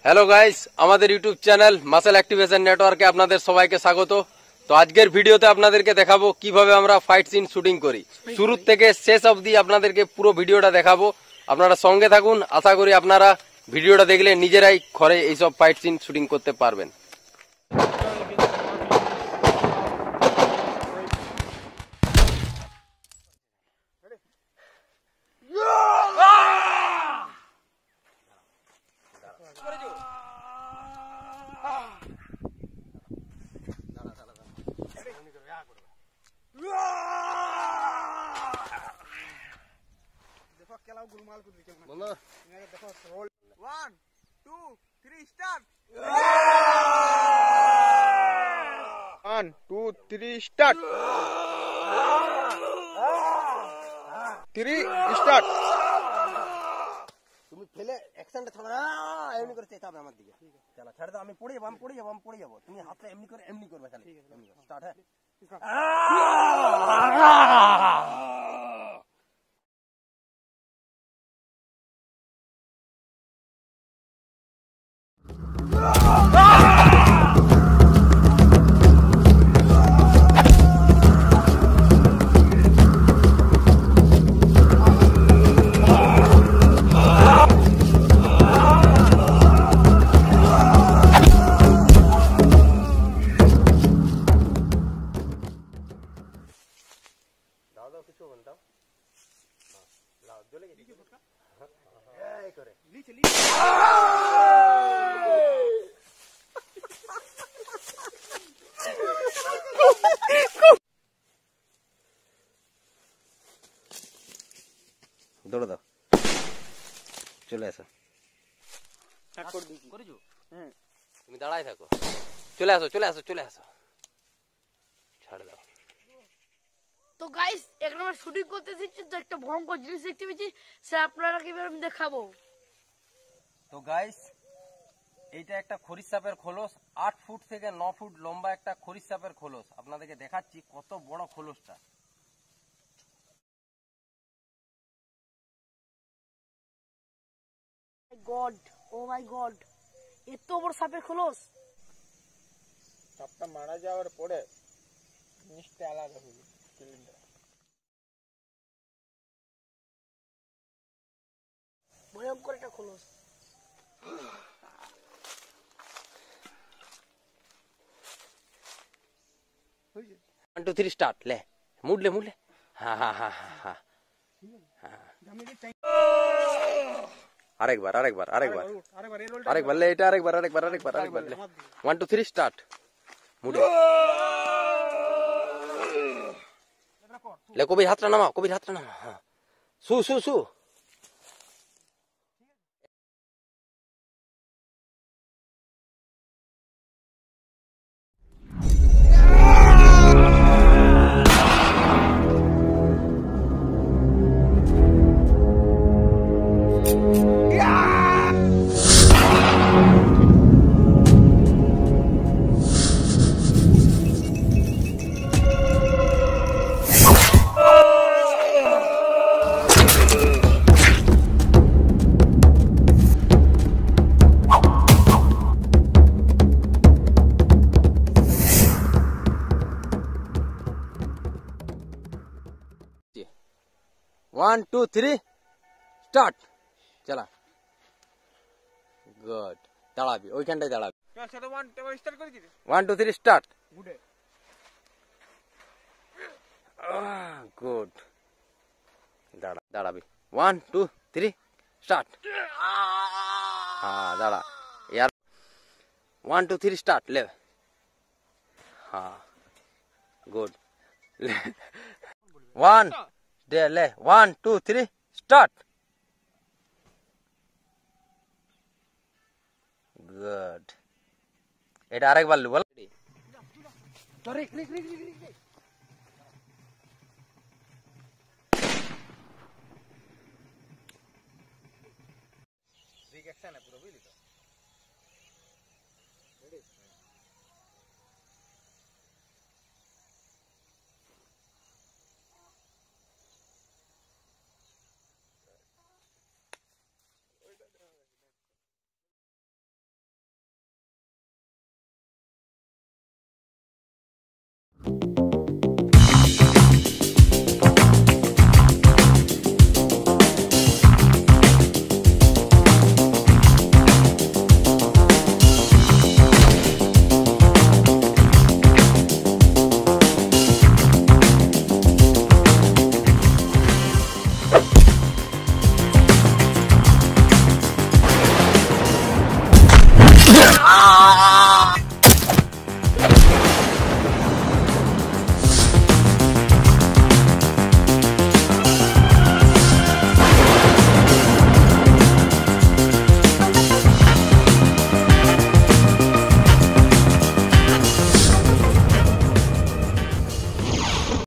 Hello guys, আমাদের YouTube channel muscle activation নেটওয়ার্কে আপনাদের সবাইকে স্বাগত। তো আজকের ভিডিওতে আপনাদেরকে দেখাবো কিভাবে আমরা ফাইট সিন শুটিং করি। শুরু থেকে শেষ অবধি আপনাদেরকে পুরো ভিডিওটা দেখাবো। আপনারা সঙ্গে থাকুন, আশা করি আপনারা ভিডিওটা দেখলে নিজেরাই ঘরে এইসব ফাইট সিন শুটিং করতে পারবেন। गुलमाल को देखो बोलो देखो रोल 1 2 3 स्टार्ट 1 2 3 स्टार्ट 3 स्टार्ट তুমি ফেলে অ্যাকশনটা ছাড়ো না, এমনি করে চেঁচাবে আমার দিকে। চলো ছেড়ে দাও, আমি পড়ে যাবো, আমি পড়ে যাবো। তুমি হাতটা এমনি করবে খালি। স্টার্ট। হ্যাঁ, কিছু বলতাম লাউ জ্বলে গেছে এই করে নিচে দৌড়ে দাও, চলে আসো। তুমি দাঁড়াই থাকো, চলে আসো চলে আসো চলে আসো, ছাড় দাও। তো গাইস, এখন আমরা শুটিং করতে দিচ্ছি, তো একটা ভয়ঙ্কর জিনিস দেখতে পেয়েছি, সে আপনারা কিভাবে আমি দেখাবো। তো গাইস, এইটা একটা খরিস সাপের খোলস, 8 ফুট থেকে 9 ফুট লম্বা একটা খরিস সাপের খোলস। আপনাদেরকে দেখাচ্ছি কত বড় খোলসটা। গড, ও মাই গড, এত বড় সাপের খোলস। সাপটা মারা যাওয়ার পরে জিনিসটা আলাদা হলো সিলিন্ডার। ভয়ঙ্কর একটা খোলস। 1 2 3 স্টার্ট। লে মুডলে মুডলে, হ্যাঁ হ্যাঁ হ্যাঁ হ্যাঁ হ্যাঁ, আরেকবার আরেকবার আরেকবার আরেকবার লে, এটা আরেকবার আরেকবার আরেকবার আরেকবার লে। 1 2 3 স্টার্ট। মুডে লে, কবির হাতটা নামাও, কবির হাতটা নামাও। হ্যাঁ, সু সু সু। One two three start. चला, गुड। দাঁড়াবি, ওইখানটায় দাঁড়াবি। 1 2 3 স্টার্ট। গুড, দাঁড়াবি। 1 2 3 স্টার্ট। হ্যাঁ, দাঁড়া यार। 1 2 3 স্টার্ট। ले, हाँ गुड। 1 दे ले, 1 2 3 स्टार्ट। गुड। এটা আরেকবার বল। रिएक्शन है पूरा, बुझली तो।